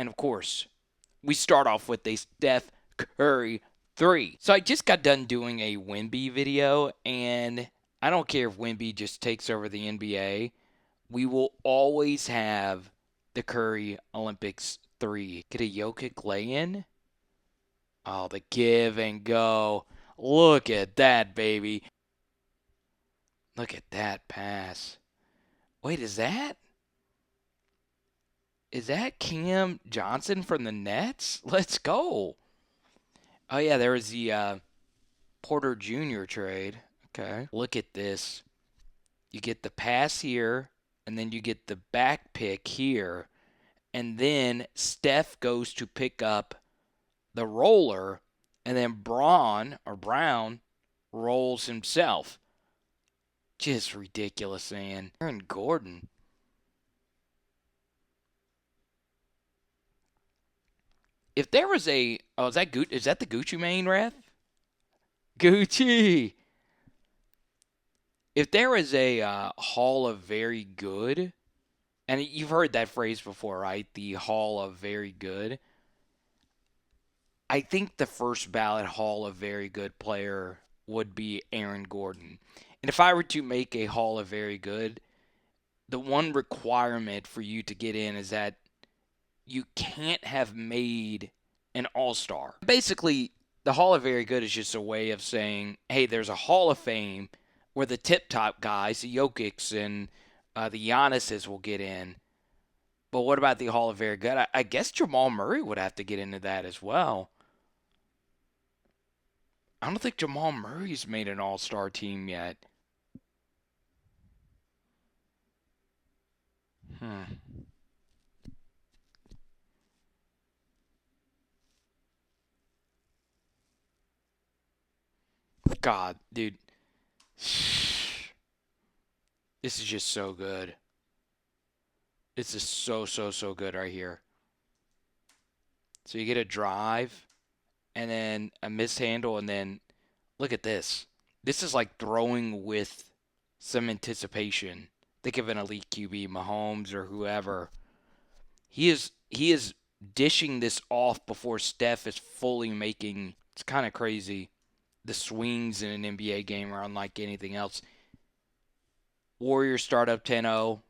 And of course, we start off with a Steph Curry 3. So I just got done doing a Wemby video, and I don't care if Wemby just takes over the NBA. We will always have the Curry Olympics 3. Get a Jokic lay-in? Oh, the give and go. Look at that, baby. Look at that pass. Wait, is that Cam Johnson from the Nets? Let's go. Oh yeah, there was the Porter Jr. trade. Okay. Look at this. You get the pass here, and then you get the back pick here, and then Steph goes to pick up the roller, and then Brown rolls himself. Just ridiculous, man. Aaron Gordon. If there was is that the Gucci Mane ref? Gucci. If there is a Hall of Very Good, and you've heard that phrase before, right? The Hall of Very Good. I think the first ballot Hall of Very Good player would be Aaron Gordon. And if I were to make a Hall of Very Good, the one requirement for you to get in is that you can't have made an all-star. Basically, the Hall of Very Good is just a way of saying, hey, there's a Hall of Fame where the tip-top guys, the Jokics and the Giannis's will get in. But what about the Hall of Very Good? I guess Jamal Murray would have to get into that as well. I don't think Jamal Murray's made an all-star team yet. Hmm. God, dude. This is just so good. This is so good right here. So you get a drive and then a mishandle, and then look at this. This is like throwing with some anticipation. Think of an elite QB, Mahomes or whoever. He is dishing this off before Steph is fully making. It's kind of crazy. The swings in an NBA game are unlike anything else. Warriors start up 10-0,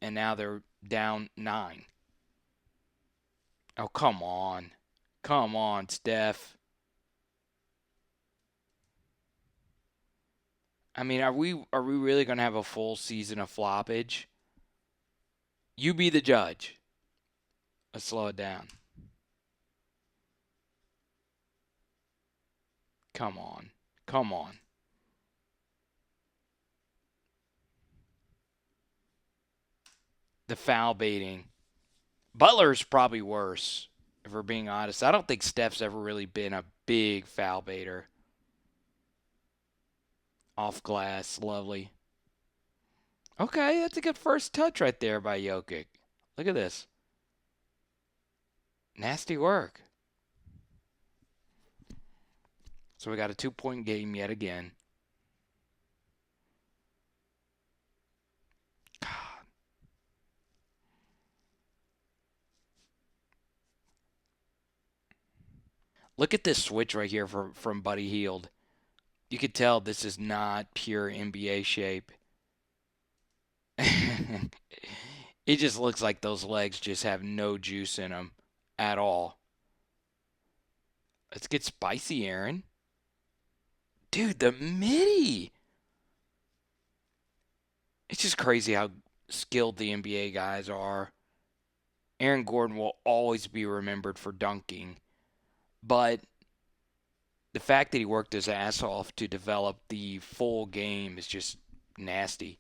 and now they're down 9. Oh, come on. Come on, Steph. I mean, are we really going to have a full season of floppage? You be the judge. Let's slow it down. Come on. Come on. The foul baiting. Butler's probably worse, if we're being honest. I don't think Steph's ever really been a big foul baiter. Off glass. Lovely. Okay, that's a good first touch right there by Jokic. Look at this. Nasty work. So we got a 2-point game yet again. God. Look at this switch right here from Buddy Hield. You could tell this is not pure NBA shape. It just looks like those legs just have no juice in them at all. Let's get spicy, Aaron. Dude, the midi. It's just crazy how skilled the NBA guys are. Aaron Gordon will always be remembered for dunking, but the fact that he worked his ass off to develop the full game is just nasty.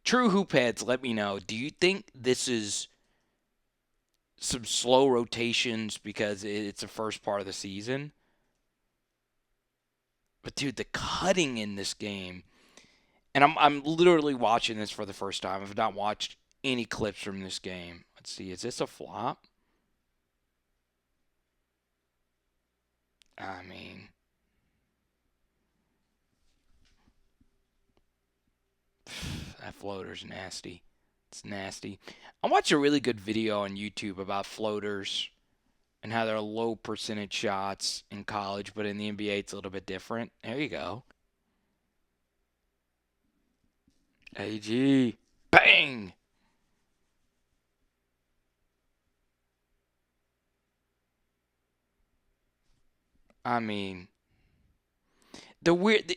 True hoop heads, let me know. Do you think this is some slow rotations because it's the first part of the season? But dude, the cutting in this game, and I'm literally watching this for the first time. I've not watched any clips from this game. Let's see, is this a flop? I mean, that floater's nasty. It's nasty. I watched a really good video on YouTube about floaters and how they're low percentage shots in college, but in the NBA it's a little bit different. There you go. AG. Bang! I mean,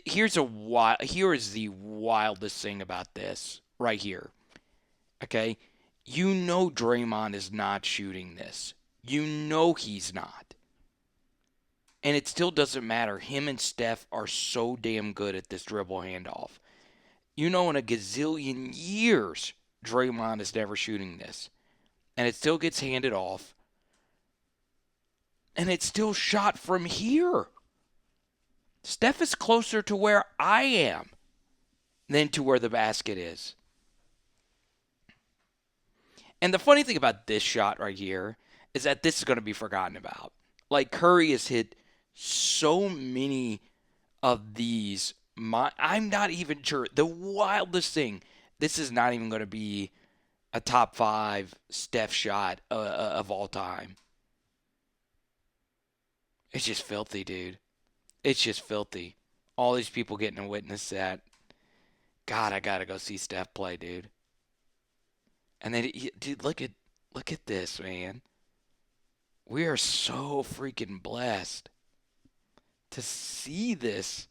here is the wildest thing about this right here. Okay? You know Draymond is not shooting this. You know he's not. And it still doesn't matter. Him and Steph are so damn good at this dribble handoff. You know in a gazillion years Draymond is never shooting this. And it still gets handed off. And it's still shot from here. Steph is closer to where I am than to where the basket is. And the funny thing about this shot right here is that this is going to be forgotten about. Like Curry has hit so many of these. I'm not even sure. The wildest thing, this is not even going to be a top 5 Steph shot of all time. It's just filthy, dude. It's just filthy. All these people getting to witness that. God, I gotta go see Steph play, dude. And then, dude, look at this, man. We are so freaking blessed to see this.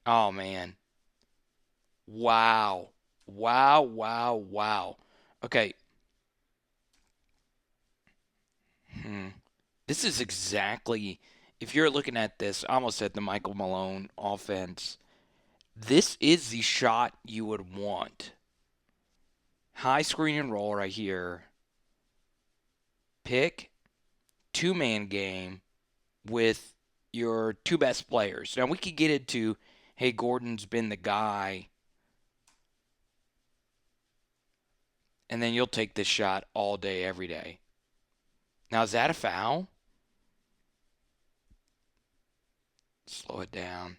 Oh man, wow, wow, wow, wow. Okay, hmm. This is exactly. If you're looking at this, I almost said the Michael Malone offense. This is the shot you would want. High screen and roll right here. Pick 2-man game with your 2 best players. Now we could get into, hey, Gordon's been the guy, and then you'll take this shot all day, every day. Now is that a foul? Slow it down.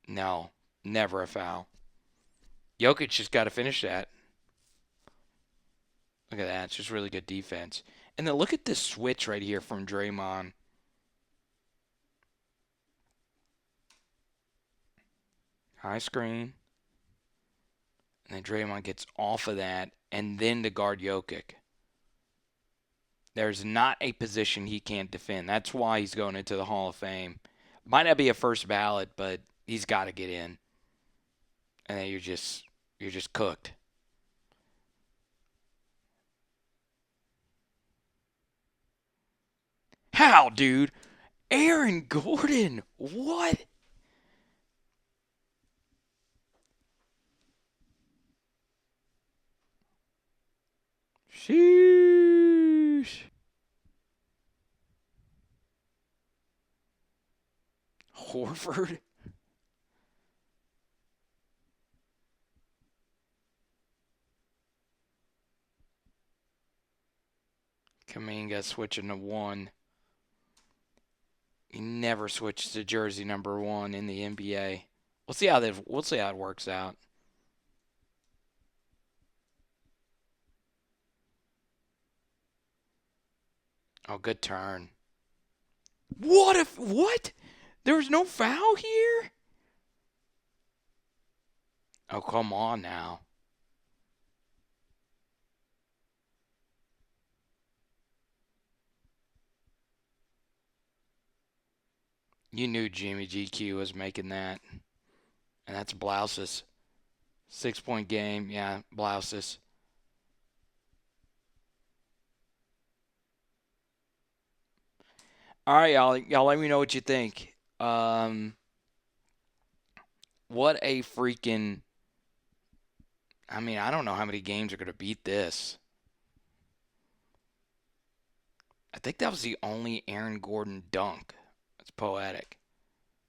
No, never a foul. Jokic just got to finish that. Look at that. It's just really good defense. And then look at this switch right here from Draymond. High screen. And then Draymond gets off of that and then to guard Jokic. There's not a position he can't defend. That's why he's going into the Hall of Fame. Might not be a first ballot, but he's got to get in. And then you're just cooked. How, dude? Aaron Gordon. What? Sheesh. Horford. Kaminga switching to 1. He never switched to jersey number 1 in the NBA. We'll see how it works out. Oh, good turn. What? There was no foul here? Oh, come on now. You knew Jimmy GQ was making that. And that's Blouses. 6-point game. Yeah, Blouses. All right, y'all. Y'all let me know what you think. What a freaking. I mean, I don't know how many games are going to beat this. I think that was the only Aaron Gordon dunk. That's poetic.